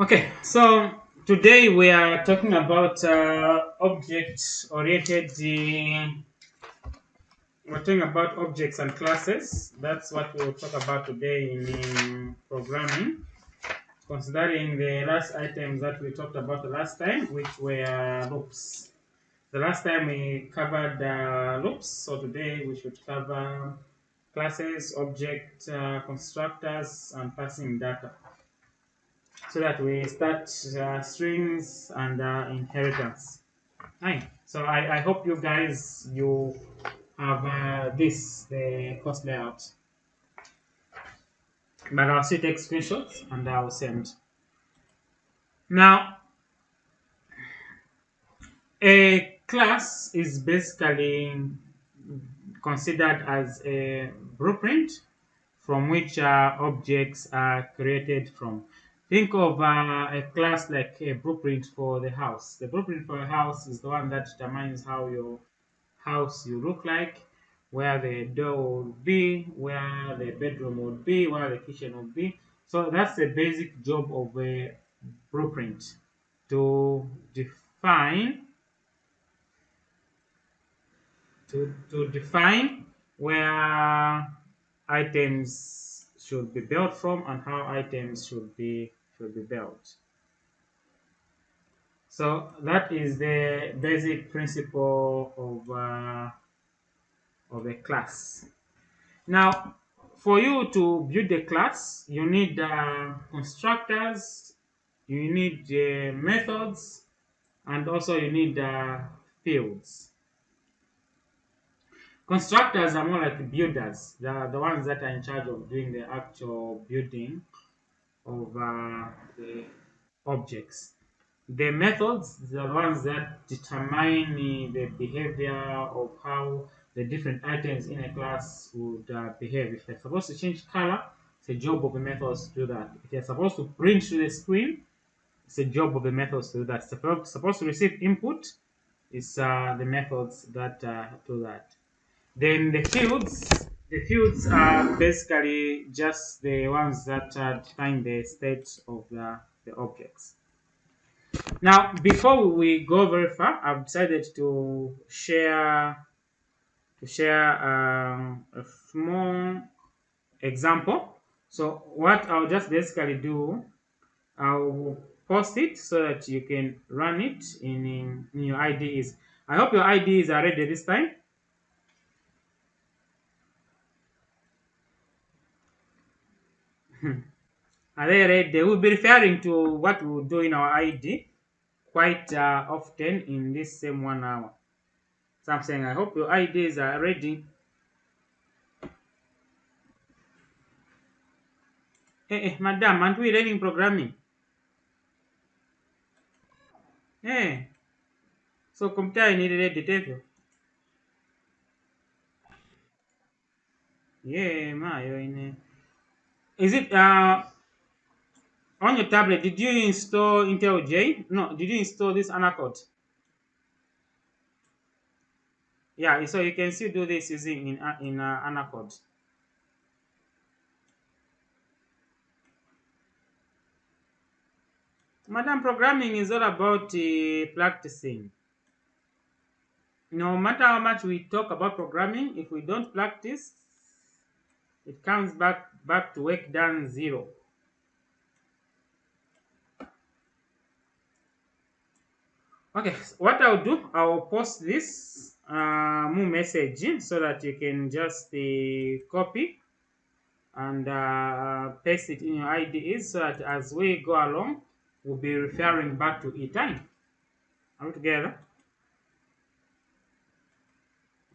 Okay, so today we are talking about object-oriented. We're talking about objects and classes. That's what we'll talk about today in programming. Considering the last items that we talked about the last time, which were loops. The last time we covered loops, so today we should cover classes, object constructors, and passing data, so that we start strings and inheritance. Hi. So I hope you guys you have the course layout, but I'll still take screenshots and I'll send. Now, a class is basically considered as a blueprint from which objects are created from. Think of a class like a blueprint for the house. The blueprint for a house is the one that determines how your house you look like, where the door would be, where the bedroom would be, where the kitchen would be. So that's the basic job of a blueprint, to define to define where items should be built from and how items should be built. So that is the basic principle of a class. Now, for you to build a class, you need constructors, you need methods, and also you need fields. Constructors are more like builders. They are the ones that are in charge of doing the actual building of the objects. The methods, the ones that determine the behavior of how the different items in a class would behave. If they're supposed to change color, it's a job of the methods to do that. If they're supposed to print to the screen, it's a job of the methods to do that. Supposed to receive input, it's the methods that do that. Then the fields are basically just the ones that define the state of the objects. Now, before we go very far, I've decided to share a small example. So what I'll just basically do, I'll post it so that you can run it in your IDEs. I hope your IDEs are ready this time. Are they ready? We'll be referring to what we'll do in our ID quite often in this same 1 hour. So I'm saying I hope your IDs are ready. Madam, aren't we learning programming? Eh, so computer ni ready tevyo. Yeah, mayo ine. Is it on your tablet? Did you install Intel J? No, did you install this Anacode? Yeah, so you can still do this using in Anacode. Madam, programming is all about practicing. No matter how much we talk about programming, if we don't practice, it comes back to work done zero. Okay, so what I'll do, I'll post this more message so that you can just copy and paste it in your IDEs, so that as we go along, we'll be referring back to it time. Are we together?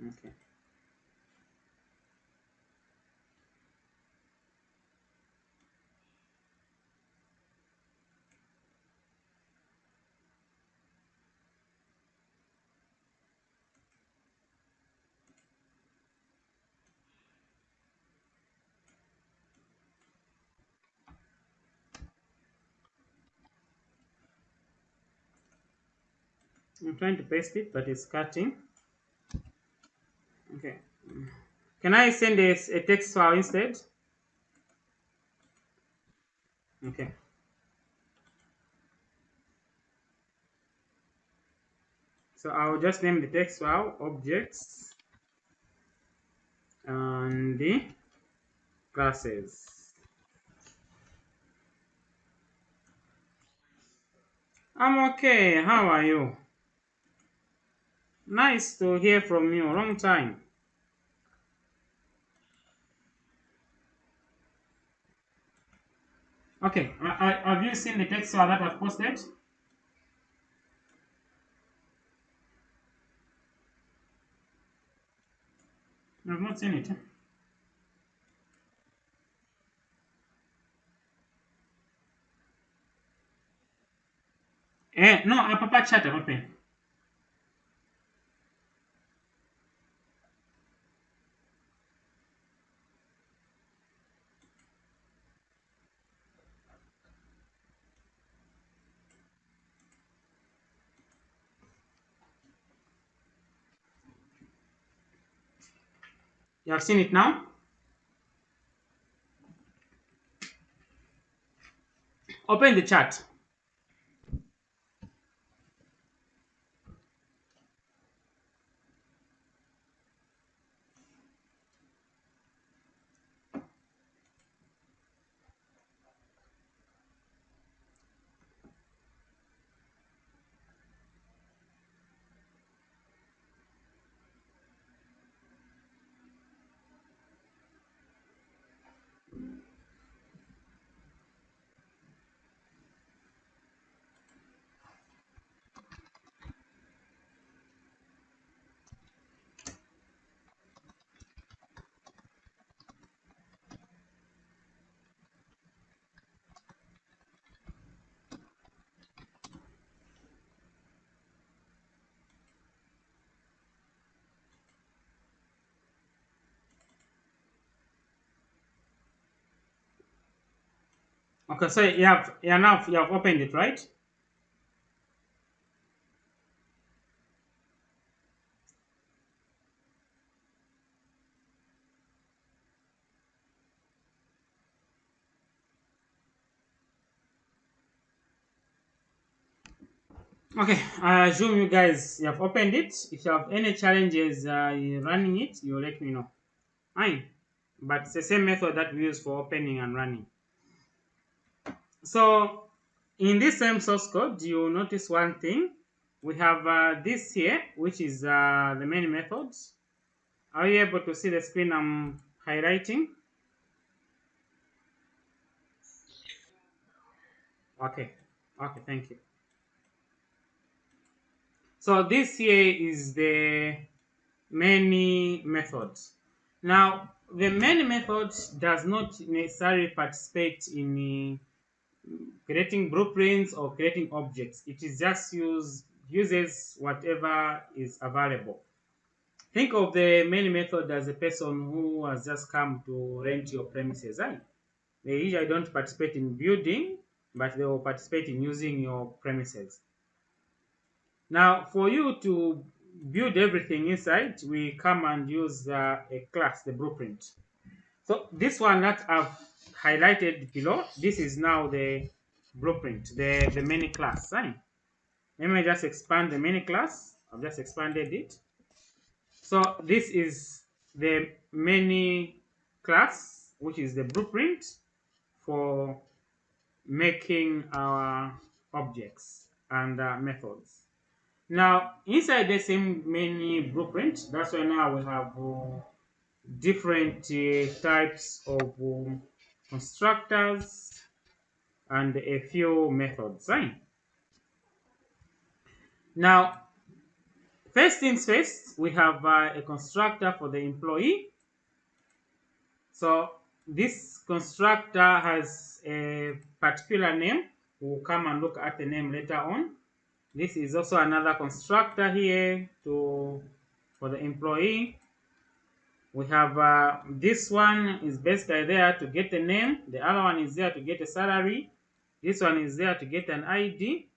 Okay. I'm trying to paste it, but it's cutting. Okay. Can I send a text file instead? Okay. So I'll just name the text file objects and the classes. I'm okay. How are you? Nice to hear from you. Long time. Okay. Have you seen the text file that I've posted? I've not seen it. No, a papa chat open. You have seen it now? Open the chat. Okay, so you have opened it, right? Okay, I assume you guys you have opened it. If you have any challenges running it, you let me know. Fine. But it's the same method that we use for opening and running. So in this same source code, you notice one thing. We have this here, which is the main methods. Are you able to see the screen I'm highlighting? Okay. Okay, thank you. So this here is the many methods. Now, the main method does not necessarily participate in creating blueprints or creating objects. It is just uses whatever is available. Think of the main method as a person who has just come to rent your premises. Right? They usually don't participate in building, but they will participate in using your premises. Now, for you to build everything inside, we come and use a class, the blueprint. So this one that I've highlighted below, this is now the blueprint, the mini class. Right? Let me just expand the mini class. I've just expanded it. So this is the mini class, which is the blueprint for making our objects and methods. Now, inside the same mini blueprint, that's why now we have different types of constructors and a few methods. Right? Now, first things first, we have a constructor for the employee. So this constructor has a particular name. We'll come and look at the name later on. This is also another constructor here for the employee. We have this one is basically there to get a name. The other one is there to get a salary. This one is there to get an ID.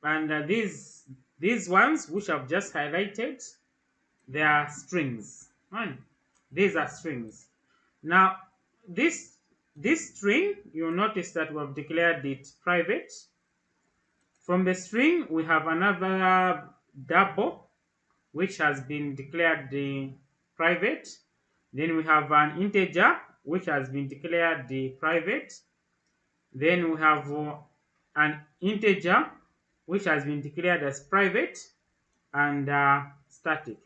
And these ones which I've just highlighted, they are strings. Right? These are strings. Now, this this string, you'll notice that we have declared it private. From the string, we have another double, which has been declared the private. Then we have an integer, which has been declared the private. Then we have an integer, which has been declared as private, and static.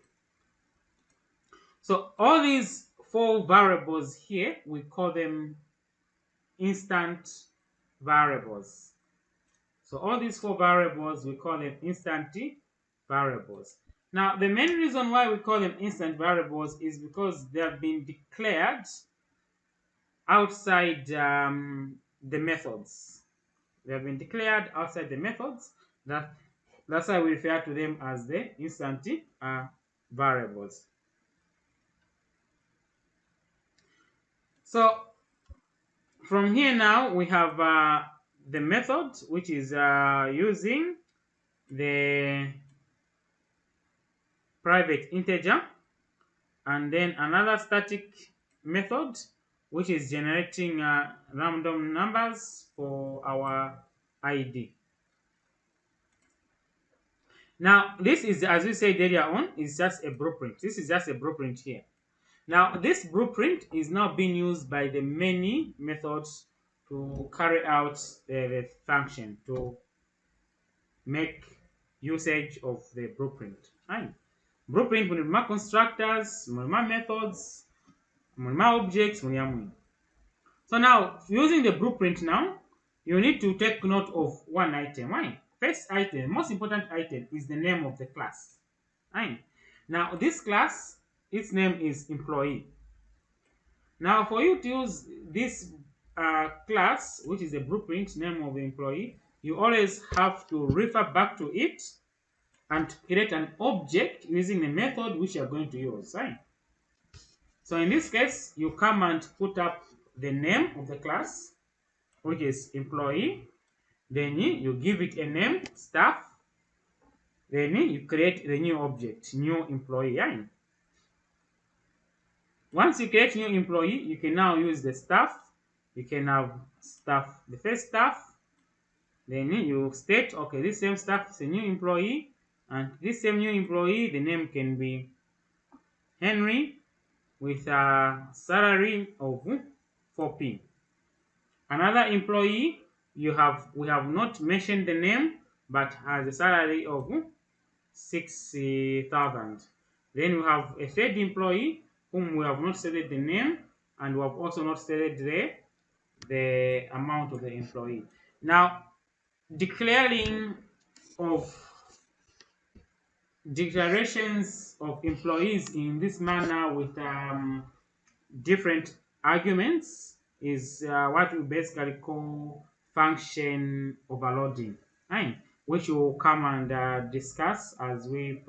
So all these four variables here, we call them instant variables. So all these four variables, we call them instant variables. Now, the main reason why we call them instant variables is because they have been declared outside the methods. They have been declared outside the methods. That's why we refer to them as the instant variables. So from here now we have the method, which is using the private integer, and then another static method which is generating random numbers for our ID. Now this is, as we said earlier on, is just a blueprint. This is just a blueprint here. Now this blueprint is now being used by the many methods to carry out the function, to make usage of the blueprint. Right? Blueprint mulima constructors, mulima methods, mulima objects, mulima. So now, using the blueprint now, you need to take note of one item. Why? First item, most important item, is the name of the class. Right? Now, this class, its name is employee. Now, for you to use this class, which is the blueprint name of the employee, you always have to refer back to it and create an object using the method which you are going to use. Right? So in this case, you come and put up the name of the class, which is employee. Then you give it a name, staff. Then you create the new object, new employee. Right? Once you create new employee, you can now use the staff. You can have staff, the first staff. Then you state, okay, this same staff is a new employee, and this same new employee, the name can be Henry with a salary of 4p. Another employee, we have not mentioned the name, but has a salary of 6,000. Then we have a third employee whom we have not stated the name, and we have also not stated the amount of the employee. Now, declarations of employees in this manner with different arguments is what we basically call function overloading, right? Which we'll come and discuss as we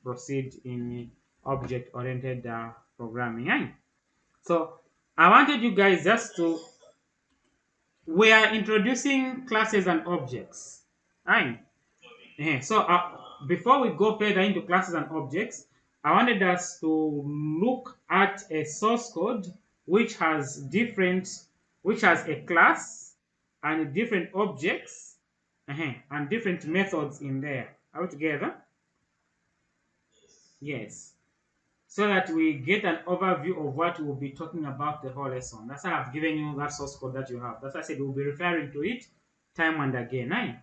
proceed in object-oriented programming. Right? So I wanted you guys just to, we are introducing classes and objects, right? So before we go further into classes and objects, I wanted us to look at a source code which has a class and different objects and different methods in there. Are we together? Yes. So that we get an overview of what we'll be talking about the whole lesson. That's why I've given you that source code that you have. That's why I said we'll be referring to it time and again. Right?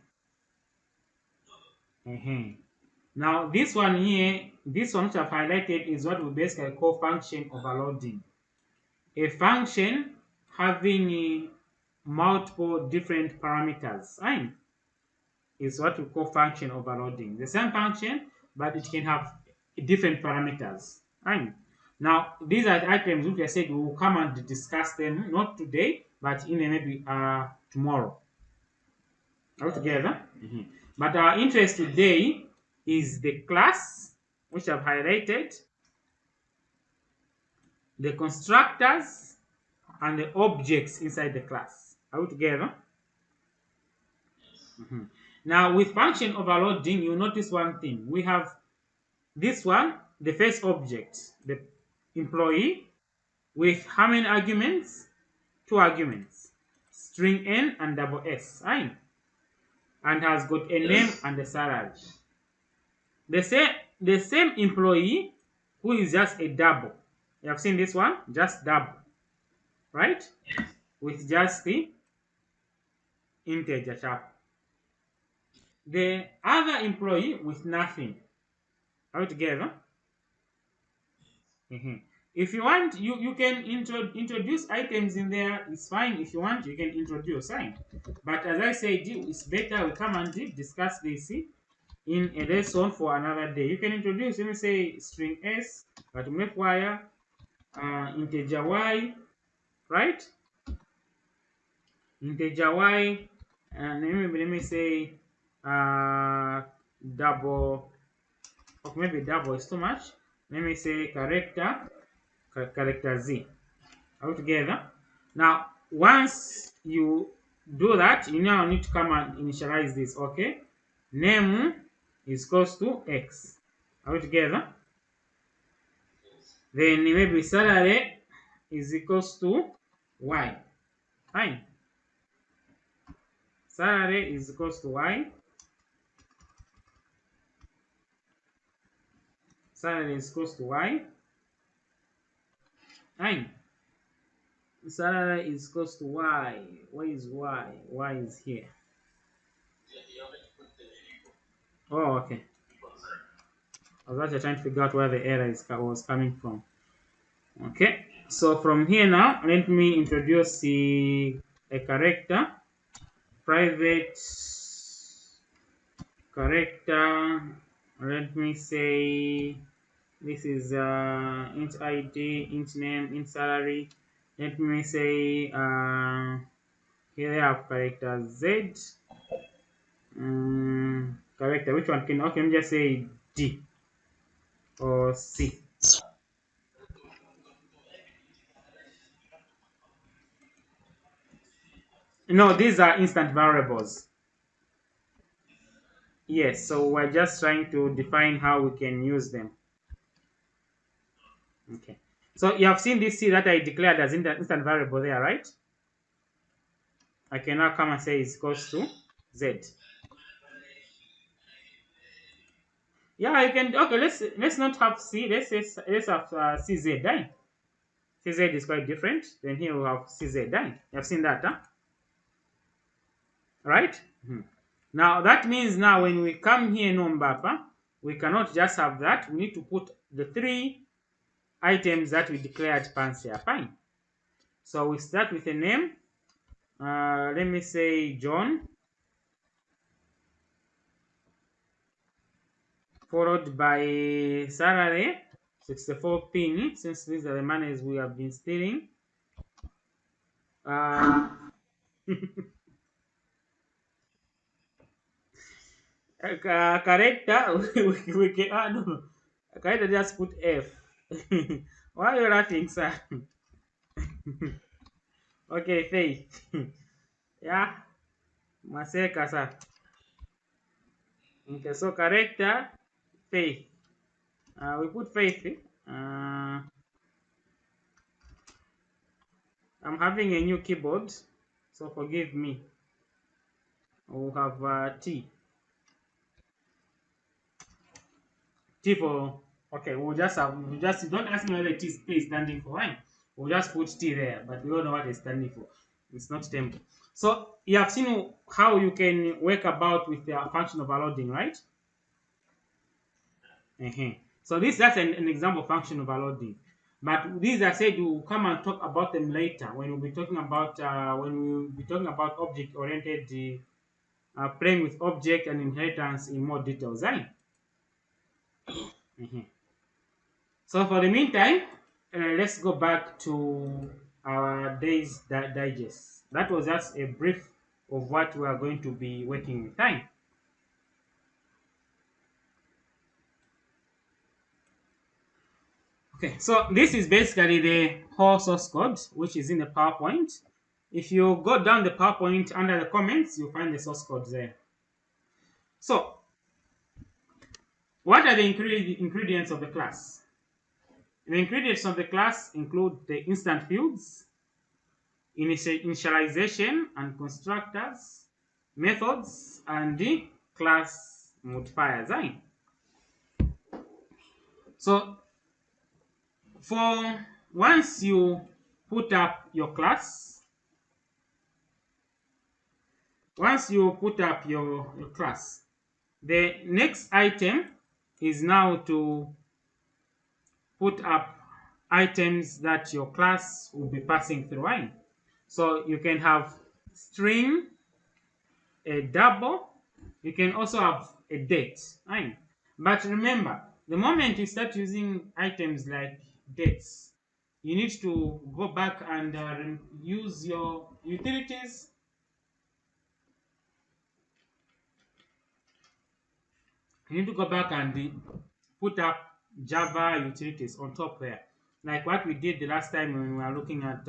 Now this one here, this one which I've highlighted is what we basically call function overloading. A function having multiple different parameters, right, is what we call function overloading. The same function, but it can have different parameters. Right? Now these are the items which I said we will come and discuss them, not today, but in maybe tomorrow. All together. But our interest today is the class, which I've highlighted, the constructors, and the objects inside the class. Are we together? Now, with function overloading, you notice one thing. We have this one, the first object, the employee, with how many arguments? 2 arguments, string n and double s, right? And has got a name and a salary. the same employee who is just a double. You have seen this one, just double, right? With just the integer sharp. The other employee with nothing. Are we together? If you want, you can introduce items in there. It's fine. If you want, you can introduce sign. But as I said, it's better we come and discuss this in a lesson for another day. You can introduce, let me say, string s, but make wire, integer y, right? Integer y, and let me say double. Okay, maybe double is too much. Let me say character z. All together. Now, once you do that, you now need to come and initialize this. Okay, name is equals to x. Are we together? Then maybe salary is equals to y. Fine. Salary is equals to y. Salary is equals to y. Fine. Salary is equals to y. Where is y? Y is here. Oh, okay. I was actually trying to figure out where the error was coming from. Okay, so from here now, let me introduce a character, private character. Let me say this is int id, int name, int salary. Let me say here I have character z. Character, which one can? Okay, let me just say d or c. No, these are instant variables. Yes, so we're just trying to define how we can use them. Okay. So you have seen this C that I declared as instant variable there, right? I can now come and say it's equals to Z. Yeah, you can. Okay, let's not have C. Let's have CZ. Right? CZ is quite different. Then here we have CZ. Right? You have seen that, huh? Right? Now that means now when we come here Nombapa, we cannot just have that. We need to put the 3 items that we declared pants here. Fine. So we start with a name. Let me say John, followed by salary, 64 penny, since these are the monies we have been stealing. Character, we can, no, character just put F. Why are you laughing, sir? Okay, Faith. Yeah, Maseka, sir. Okay, so character, Faith. We put Faith. I'm having a new keyboard, so forgive me. We'll have T. T for, okay, we'll just don't ask me whether T is standing for wine. We'll just put T there, but we don't know what it's standing for. It's not tempo. So you have seen how you can work about with the function overloading, right? So that's an example function overloading. But these I said we'll come and talk about them later when we'll be talking about object-oriented playing with object and inheritance in more details, right? So for the meantime, let's go back to our day's digest. That was just a brief of what we are going to be working with. Time. Okay, so this is basically the whole source code, which is in the PowerPoint. If you go down the PowerPoint under the comments, you'll find the source code there. So, what are the ingredients of the class? The ingredients of the class include the instant fields, initialization and constructors, methods, and the class modifiers. So for once you put up your class, your class, the next item is now to put up items that your class will be passing through. Right? So you can have string, a double, you can also have a date. Right? But remember, the moment you start using items like dates, you need to go back and use your utilities. You need to go back and put up Java utilities on top there, like what we did the last time when we were looking at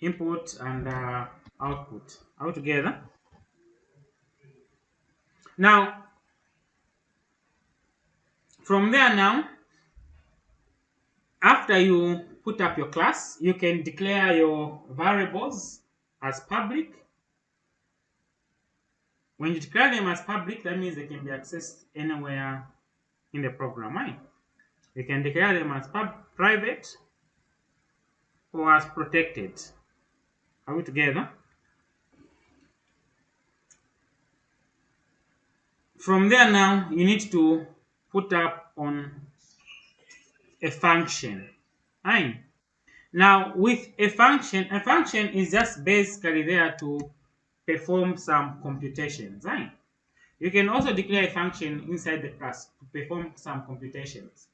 input and output all together. Now, from there now, after you put up your class, you can declare your variables as public. When you declare them as public, that means they can be accessed anywhere in the program. Right? You can declare them as private or as protected. Are we together? From there now, you need to put up on a function. Right? Now, with a function is just basically there to perform some computations. Right? You can also declare a function inside the class to perform some computations.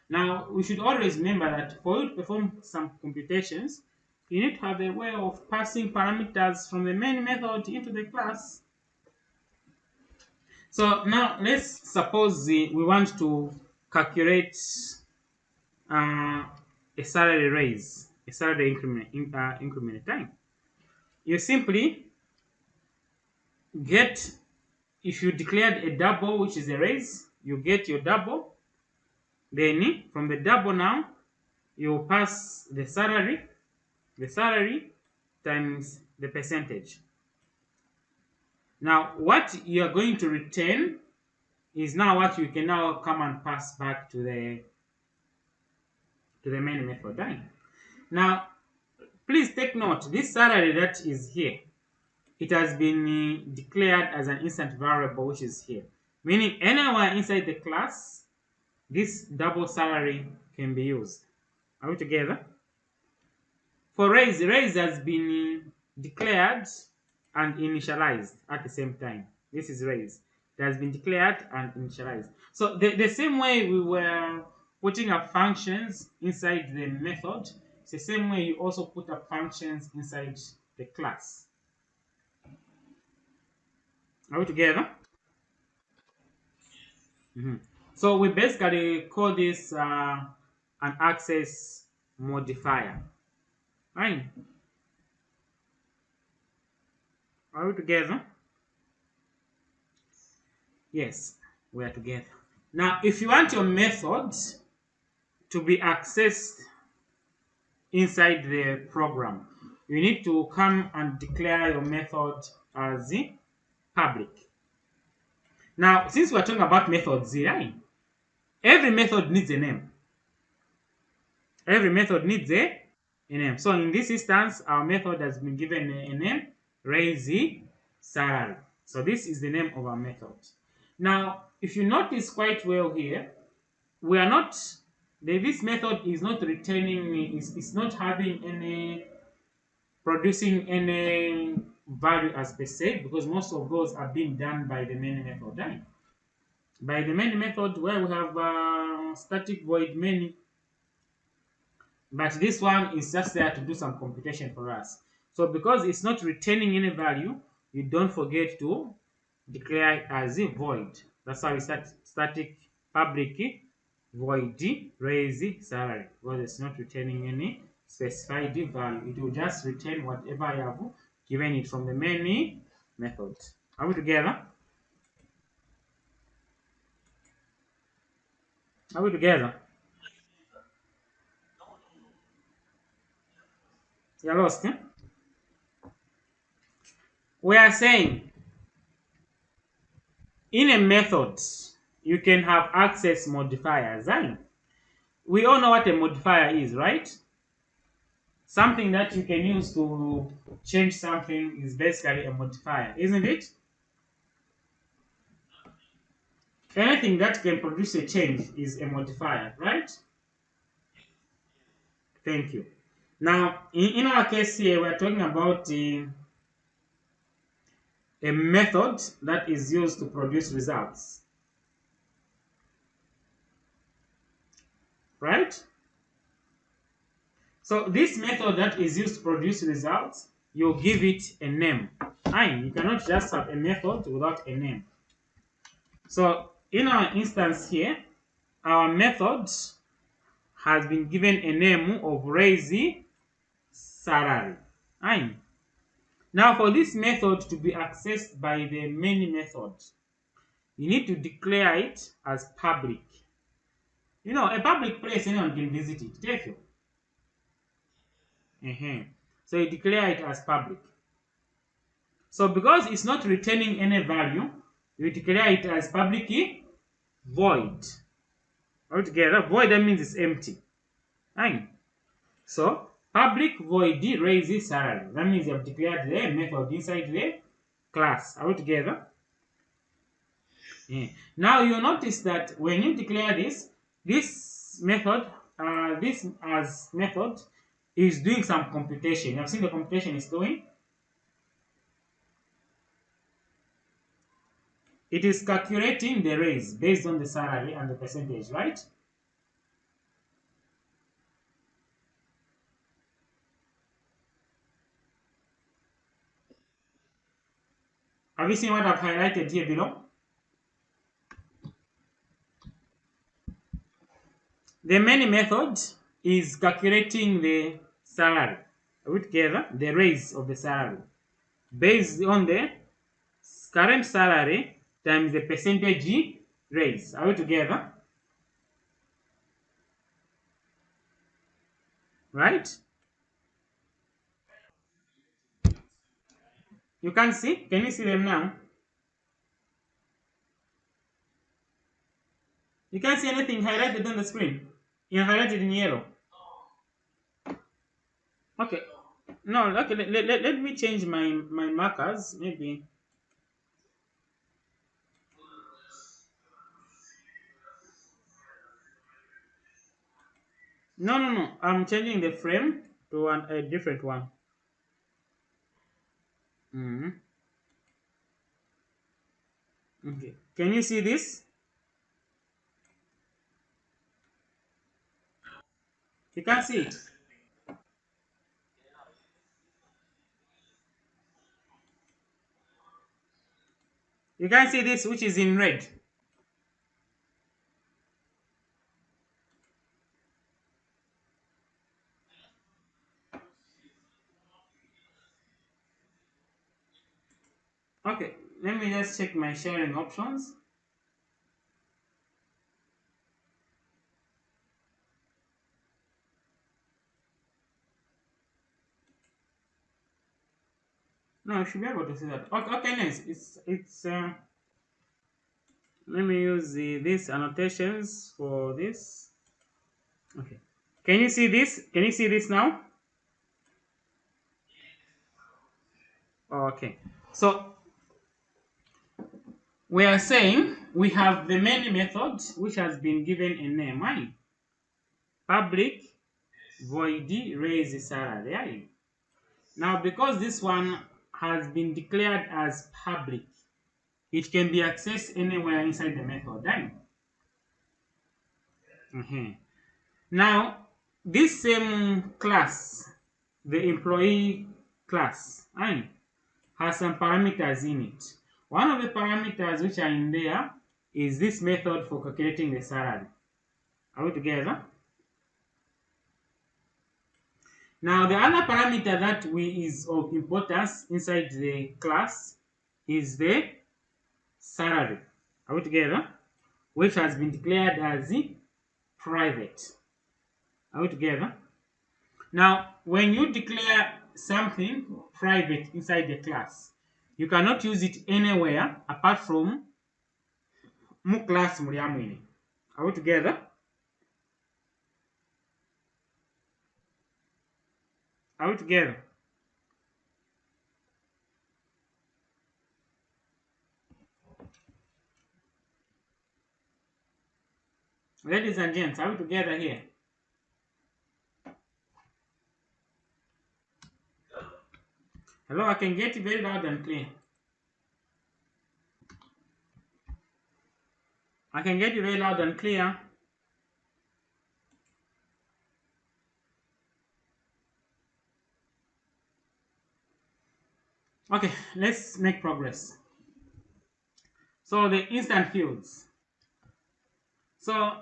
Now, we should always remember that for you to perform some computations, you need to have a way of passing parameters from the main method into the class. So now let's suppose we want to calculate a salary raise, a salary increment time. You simply get, if you declared a double, which is a raise, you get your double. Then from the double now, you pass the salary times the percentage. Now, what you are going to return is now what you can now come and pass back to the main method. Right? Now, please take note, this salary that is here, it has been declared as an instant variable, which is here. Meaning anywhere inside the class, this double salary can be used. Are we together? For raise has been declared and initialized at the same time. This is raise. It has been declared and initialized. So the same way we were putting up functions inside the method, it's the same way you also put up functions inside the class. Are we together? So we basically call this an access modifier. Right? Are we together? Yes, we are together. Now, if you want your method to be accessed inside the program, you need to come and declare your method as public. Now, since we're talking about methods here, every method needs a name. Every method needs a name. So in this instance, our method has been given a name, raise salary. So this is the name of our method. Now, if you notice quite well here, we are not, this method is not returning, it's not having any, producing any value as per se, because most of those are being done by the main method. Right? By the main method, where we have static void main, but this one is just there to do some computation for us. So because it's not returning any value, you don't forget to declare it as a void. That's how we start static public void raise salary, because it's not returning any specified value. It will just return whatever you have given it from the main method. Are we together? Are we together? You're lost, eh? We are saying in a method, you can have access modifiers. Right? We all know what a modifier is, right? Something that you can use to change something is basically a modifier, isn't it? Anything that can produce a change is a modifier, right? Thank you. Now, in our case here, we're talking about a method that is used to produce results, right? So this method that is used to produce results, you give it a name. Fine, you cannot just have a method without a name. So in our instance here, our method has been given a name of raise salary. Fine. Now for this method to be accessed by the main method, you need to declare it as public. You know, a public place anyone can visit it. Therefore, so you declare it as public. So because it's not returning any value, you declare it as public void. Altogether, void that means it's empty. Fine. So public void raises salary. That means you have declared the method inside the class. Altogether. Yeah. Now you notice that when you declare this method, this as method is doing some computation. You have seen the computation is doing. It is calculating the raise based on the salary and the percentage, right? Have you seen what I've highlighted here below? The main method is calculating the salary together, the raise of the salary based on the current salary times the percentage raise. Are we together? Right? You can see? Can you see them now? You can't see anything highlighted on the screen. You highlighted in yellow. Okay. No, okay, let me change my markers, maybe. No, no, no. I'm changing the frame to a different one. Mhm. Okay. Can you see this? You can't see it. You can't see this, which is in red. Okay. Let me just check my sharing options. No, I should be able to see that. Okay, okay, nice. It's. Let me use these annotations for this. Okay. Can you see this? Can you see this now? Okay. So we are saying we have the main method which has been given a name. Right? Public void raise salary. Right? Now because this one has been declared as public, it can be accessed anywhere inside the method. Right? Now this same class, the employee class, right, has some parameters in it. One of the parameters which are in there is this method for calculating the salary. Are we together? Now the other parameter that is of importance inside the class is the salary. Are we together? Which has been declared as private. Are we together? Now, when you declare something private inside the class, you cannot use it anywhere apart from mu class muli amwine. Are we together? Are we together? Ladies and gents, are we together here? Hello, I can get you very loud and clear. I can get you very loud and clear. Okay, let's make progress. So the instant fields. So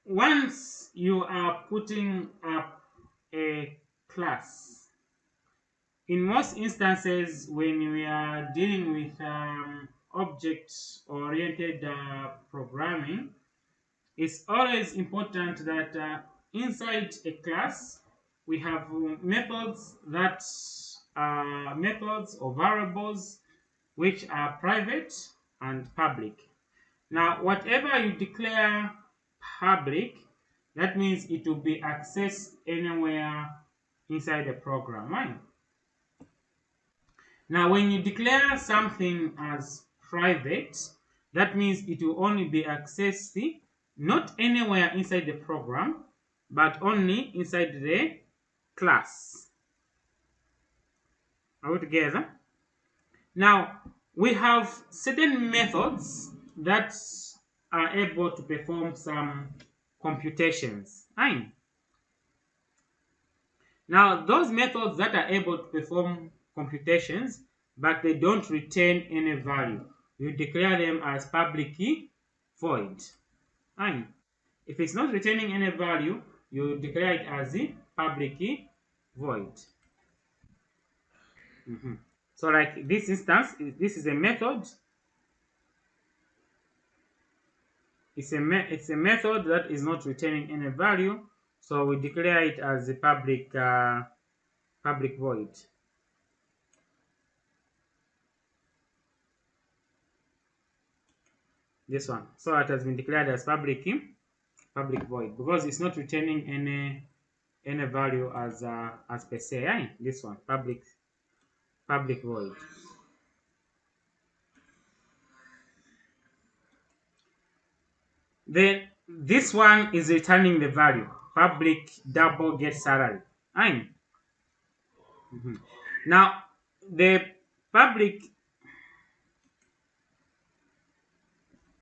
once you are putting up a class, in most instances when we are dealing with object-oriented programming, it's always important that inside a class we have methods that are methods or variables which are private and public. Now, whatever you declare public, that means it will be accessed anywhere inside the program, right? Now, when you declare something as private, that means it will only be accessed not anywhere inside the program, but only inside the class. Are we together? Now, we have certain methods that are able to perform some computations. Fine. Now, those methods that are able to perform computations, but they don't retain any value, you declare them as public key void. Fine. If it's not retaining any value, you declare it as the public key void. So like this instance, this is a method. It's a method that is not returning any value, so we declare it as the public public void. This one. So it has been declared as public void because it's not returning any value as per se. Eh? This one, public void. Then this one is returning the value public double get salary. Now the public